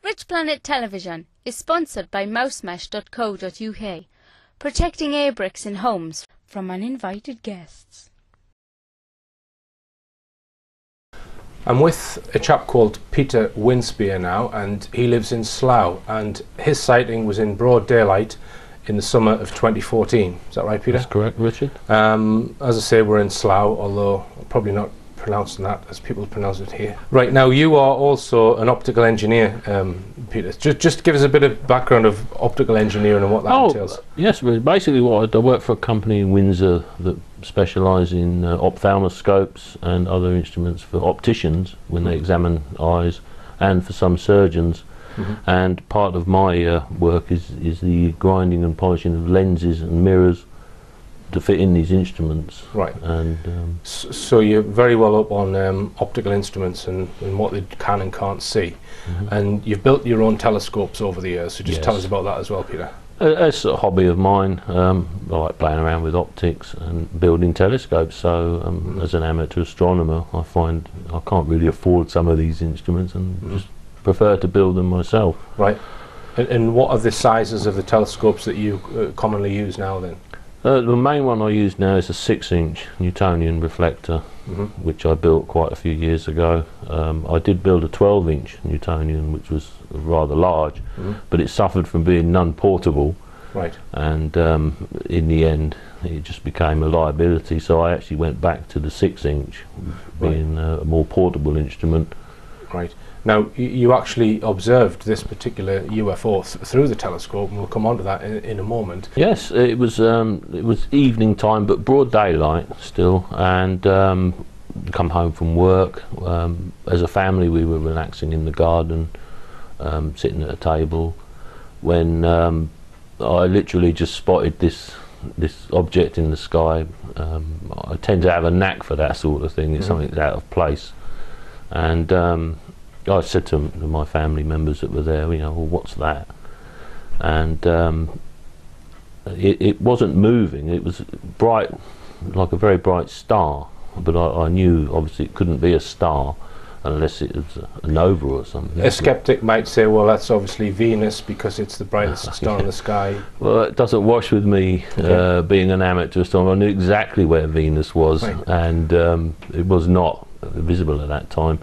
Richplanet Television is sponsored by mousemesh.co.uk, protecting airbricks in homes from uninvited guests. I'm with a chap called Peter Winspear now, and he lives in Slough, and his sighting was in broad daylight in the summer of 2014. Is that right, Peter? That's correct, Richard. As I say, we're in Slough, although probably not pronouncing that as people pronounce it here. Right, now you are also an optical engineer, Peter. Just give us a bit of background of optical engineering and what that entails. Yes, basically I work for a company in Windsor that specialise in ophthalmoscopes and other instruments for opticians when they examine eyes, and for some surgeons. And part of my work is the grinding and polishing of lenses and mirrors to fit in these instruments. Right. And so you're very well up on optical instruments and what they can and can't see. And you've built your own telescopes over the years, so just tell us about that as well, Peter. It's a hobby of mine. I like playing around with optics and building telescopes, so as an amateur astronomer I find I can't really afford some of these instruments and just prefer to build them myself. Right. And what are the sizes of the telescopes that you commonly use now then? The main one I use now is a 6-inch Newtonian reflector, which I built quite a few years ago. I did build a 12-inch Newtonian, which was rather large, but it suffered from being non-portable. Right. And in the end it just became a liability, so I actually went back to the 6-inch, being a more portable instrument. Right. Now, you actually observed this particular UFO through the telescope, and we'll come on to that in a moment. Yes, it was evening time, but broad daylight still, and come home from work. As a family, we were relaxing in the garden, sitting at a table, when I literally just spotted this object in the sky. I tend to have a knack for that sort of thing. It's something that's out of place, and I said to my family members that were there, well, what's that? And it wasn't moving. It was bright, like a very bright star, but I knew obviously it couldn't be a star unless it was a nova or something. A skeptic might say, well, that's obviously Venus because it's the brightest star in the sky. Well, it doesn't wash with me. Being an amateur astronomer, I knew exactly where Venus was, and it was not visible at that time.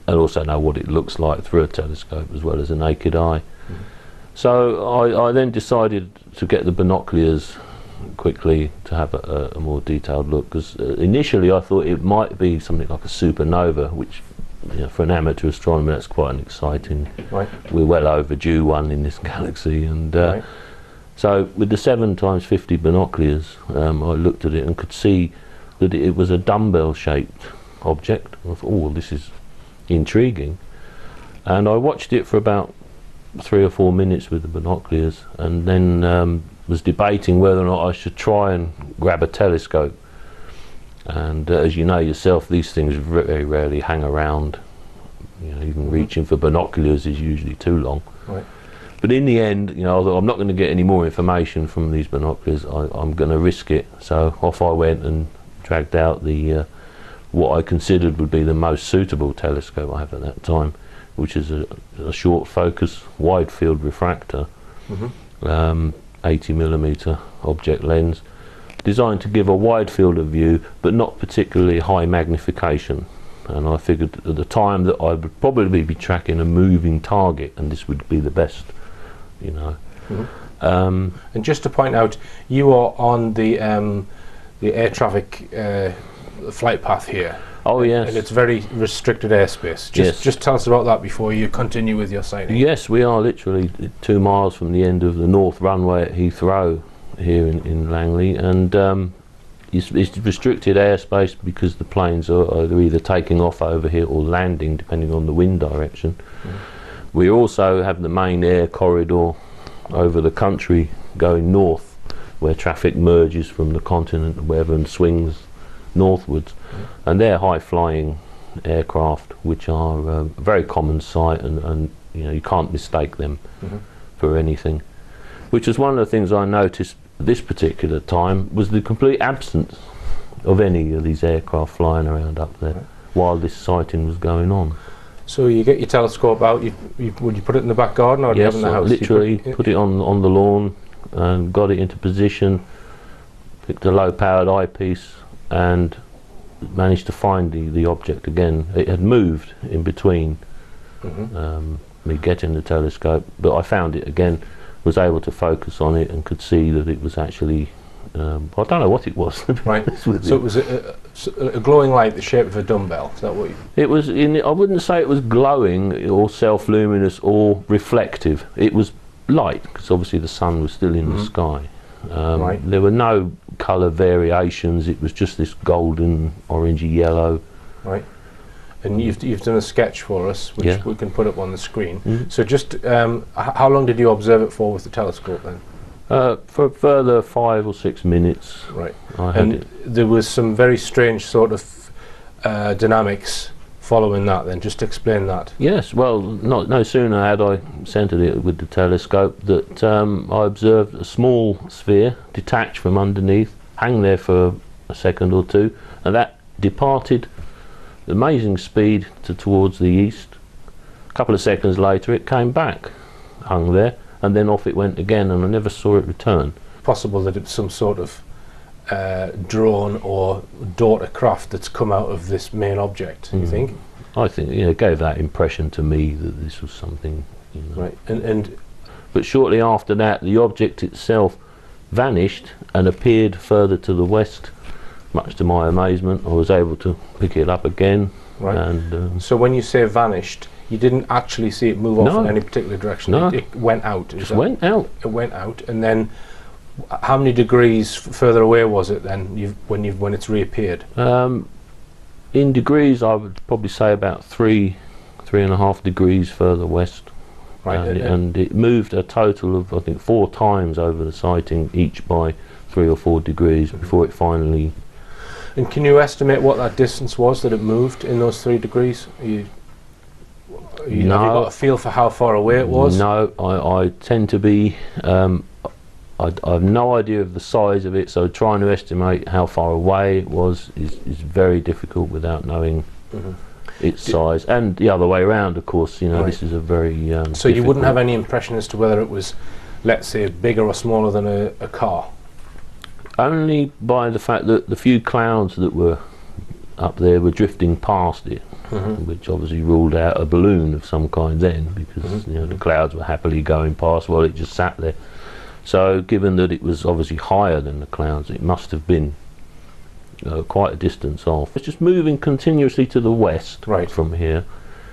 And also know what it looks like through a telescope as well as a naked eye. So I then decided to get the binoculars quickly to have a more detailed look, because initially I thought it might be something like a supernova, which for an amateur astronomer that's quite an exciting, we're well overdue one in this galaxy. And so with the 7x50 binoculars, I looked at it and could see that it was a dumbbell shaped object. I thought, oh, this is intriguing, and I watched it for about 3 or 4 minutes with the binoculars, and then was debating whether or not I should try and grab a telescope. And as you know yourself, these things very rarely hang around. Even reaching for binoculars is usually too long. But in the end, I thought, I'm not going to get any more information from these binoculars. I'm going to risk it. So off I went and dragged out the what I considered would be the most suitable telescope I have at that time, which is a short focus wide field refractor, 80mm object lens, designed to give a wide field of view but not particularly high magnification. And I figured at the time that I would probably be tracking a moving target, and this would be the best, And just to point out, you are on the air traffic flight path here. Oh yes. And it's very restricted airspace. Just tell us about that before you continue with your sighting. Yes, we are literally 2 miles from the end of the north runway at Heathrow here in Langley, and it's restricted airspace because the planes are either taking off over here or landing depending on the wind direction. We also have the main air corridor over the country going north, where traffic merges from the continent and wherever and swings northwards, and they're high-flying aircraft which are a very common sight, and you can't mistake them for anything, which is one of the things I noticed this particular time, was the complete absence of any of these aircraft flying around up there while this sighting was going on. So you get your telescope out. Would you put it in the back garden, or do you have it in the house? Literally put it on the lawn and got it into position. Picked a low-powered eyepiece and managed to find the object again. It had moved in between me getting the telescope, but I found it again. Was able to focus on it and could see that it was actually. I don't know what it was. Right. So it was a glowing light the shape of a dumbbell. Is that what you? It was I wouldn't say it was glowing or self-luminous or reflective. It was light because obviously the sun was still in the sky. Right. There were no colour variations. It was just this golden, orangey yellow. Right. And you've done a sketch for us, which we can put up on the screen. So just how long did you observe it for with the telescope then? For a further 5 or 6 minutes. Right. And there was some very strange sort of dynamics following that then. Just explain that. Yes, well, no sooner had I centred it with the telescope that I observed a small sphere detach from underneath, hang there for a second or two, and that departed at amazing speed towards the east. A couple of seconds later it came back, hung there, and then off it went again, and I never saw it return. Possible that it's some sort of drone or daughter craft that's come out of this main object, you think? I think it gave that impression to me that this was something, Right. But shortly after that the object itself vanished and appeared further to the west. Much to my amazement, I was able to pick it up again. Right. And so when you say vanished, you didn't actually see it move off in any particular direction. No. It went out. Just went out. It went out, and then how many degrees further away was it then? When it's reappeared? In degrees, I would probably say about 3.5 degrees further west. Right. And it moved a total of I think 4 times over the sighting, each by 3 or 4 degrees before it finally. And can you estimate what that distance was that it moved in those 3 degrees? Have you got a feel for how far away it was? No, I tend to be. I have no idea of the size of it, so trying to estimate how far away it was is very difficult without knowing its size. And the other way around, of course, this is a very. So you wouldn't have any impression as to whether it was, let's say, bigger or smaller than a car? Only by the fact that the few clouds that were up there were drifting past it, which obviously ruled out a balloon of some kind then, because the clouds were happily going past while it just sat there. So given that it was obviously higher than the clouds, it must have been quite a distance off. It's just moving continuously to the west from here,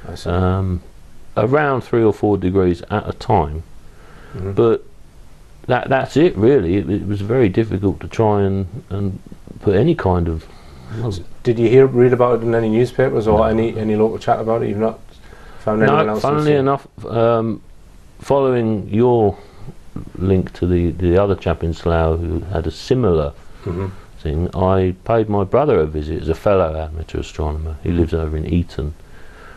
I see. around 3 or 4 degrees at a time. But that's it really. It was very difficult to try and put any kind of. Did you read about it in any newspapers or any local chat about it? You've not found anyone else? No, funnily enough, following your link to the other chap in Slough who had a similar thing, I paid my brother a visit as a fellow amateur astronomer. He lives over in Eton,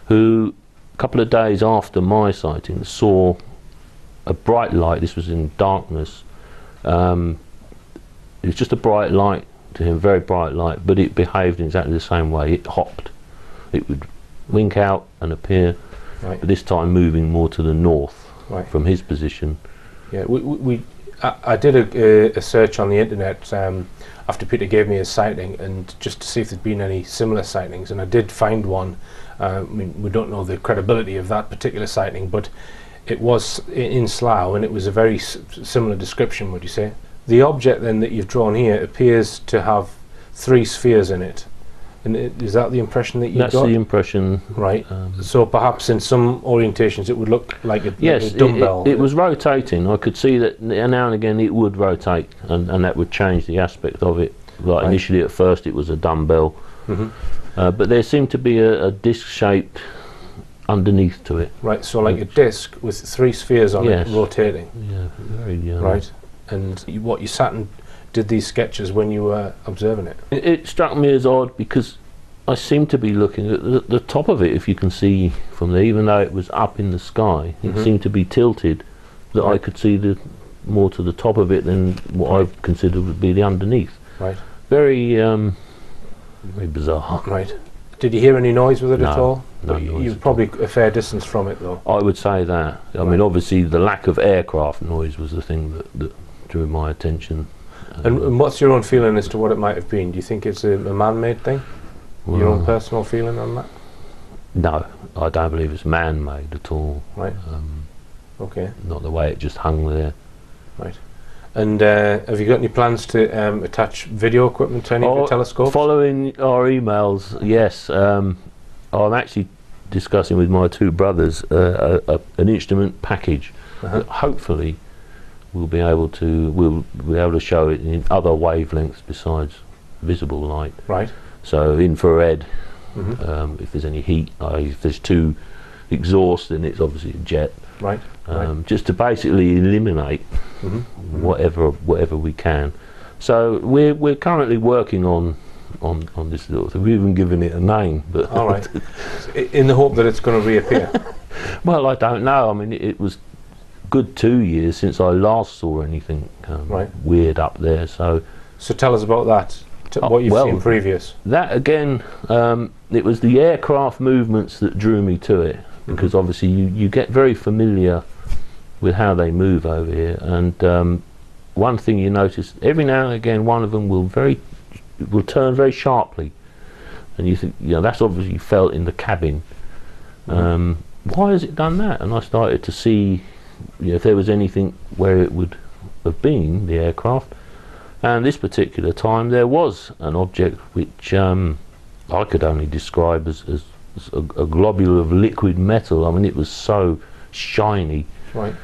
who a couple of days after my sighting saw a bright light. This was in darkness. It was just a bright light to him, very bright light, but it behaved in exactly the same way. It hopped. It would wink out and appear, but this time moving more to the north from his position. Yeah, I did a search on the internet after Peter gave me his sighting, and just to see if there'd been any similar sightings, and I did find one. I mean, we don't know the credibility of that particular sighting, but it was in Slough, and it was a very similar description, would you say? The object then that you've drawn here appears to have 3 spheres in it. And is that the impression that you got? That's the impression. Right. So perhaps in some orientations it would look like a dumbbell. It was rotating. I could see that now and again it would rotate, and that would change the aspect of it. Like initially at first it was a dumbbell, but there seemed to be a disc-shaped underneath to it. Right, so like a disc with 3 spheres on it rotating. Yeah, very right. And you sat and did these sketches when you were observing it? It struck me as odd because I seemed to be looking at the top of it, if you can see from there, even though it was up in the sky. It seemed to be tilted that I could see more to the top of it than what I considered would be the underneath. Right. Very, very bizarre. Right. Did you hear any noise with it at all? no noise. You're probably a fair distance from it, though. I would say that. I mean, obviously, the lack of aircraft noise was the thing that drew my attention. And what's your own feeling as to what it might have been? Do you think it's a man-made thing? Well, your own personal feeling on that? No, I don't believe it's man-made at all. Right. Okay. Not the way it just hung there. Right. And have you got any plans to attach video equipment to any of your telescopes? Following our emails, yes. I'm actually discussing with my two brothers an instrument package that hopefully we'll be able to show it in other wavelengths besides visible light. Right. So infrared. If there's any heat, if there's two exhaust, then it's obviously a jet. Right. Just to basically eliminate whatever we can. So we're currently working on this little thing. We've even given it a name. But all right. In the hope that it's going to reappear. Well, I don't know. I mean, it was good 2 years since I last saw anything weird up there. So tell us about that. What you've seen previous. That again, it was the aircraft movements that drew me to it, because obviously you get very familiar with how they move over here, and one thing you notice every now and again, one of them will turn very sharply, and you think, that's obviously felt in the cabin. Why has it done that? And I started to see if there was anything where it would have been, the aircraft. And this particular time there was an object which I could only describe as a globule of liquid metal. I mean, it was so shiny. Right.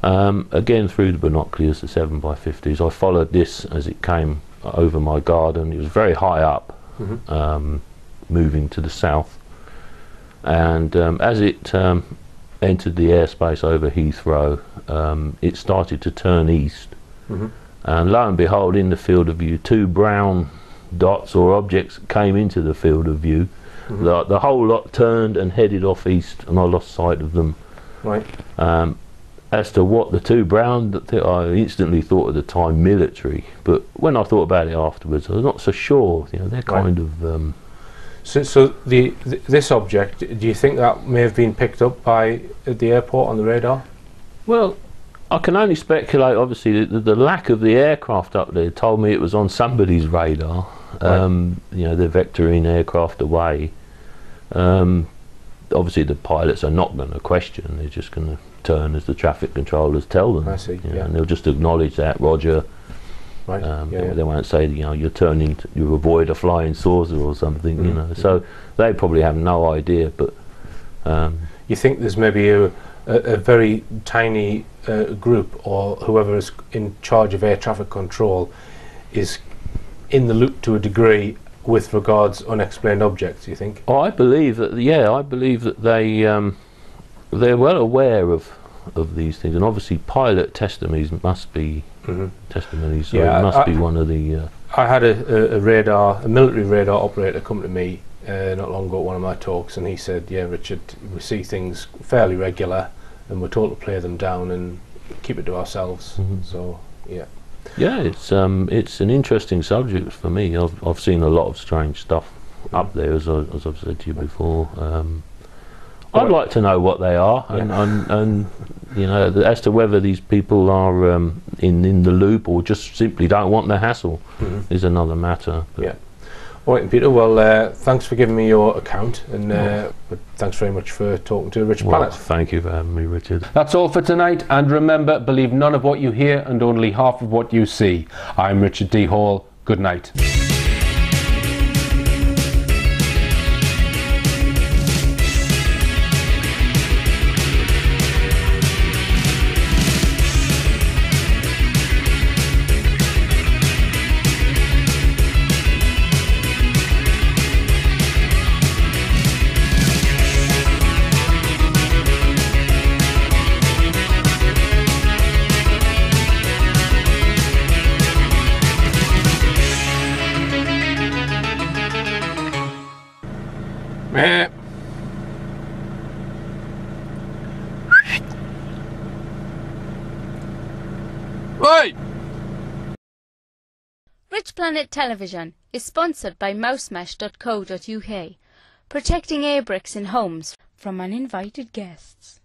Again, through the binoculars, the 7x50s, I followed this as it came over my garden. It was very high up, moving to the south. And as it entered the airspace over Heathrow, it started to turn east. And lo and behold, in the field of view, two brown dots or objects came into the field of view. The whole lot turned and headed off east, and I lost sight of them. Right. As to what the two brown, I instantly thought at the time military, but when I thought about it afterwards, I was not so sure. They're kind of. So this object, do you think that may have been picked up by at the airport on the radar? Well, I can only speculate. Obviously, the lack of the aircraft up there told me it was on somebody's radar. They're vectoring aircraft away. Obviously, the pilots are not going to question. They're just going to turn as the traffic controllers tell them. I see. And they'll just acknowledge that, Roger. Right. They won't say, you're turning, you avoid a flying saucer or something. So they probably have no idea. But you think there's maybe a very tiny group, or whoever is in charge of air traffic control is in the loop to a degree with regards unexplained objects, you think? I believe that they're well aware of these things, and obviously pilot testimonies must be testimonies, so it must be one of the I had a military radar operator come to me not long ago at one of my talks, and he said, Richard, we see things fairly regular and we're told to play them down and keep it to ourselves. So it's an interesting subject for me. I've seen a lot of strange stuff up there, as I've said to you before. I'd like to know what they are, and as to whether these people are in the loop or just simply don't want the hassle is another matter. But all right, Peter, well, thanks for giving me your account, and thanks very much for talking to Richplanet. Thank you for having me, Richard. That's all for tonight, and remember, believe none of what you hear and only half of what you see. I'm Richard D. Hall. Good night. Richplanet Television is sponsored by mousemesh.co.uk, protecting air bricks in homes from uninvited guests.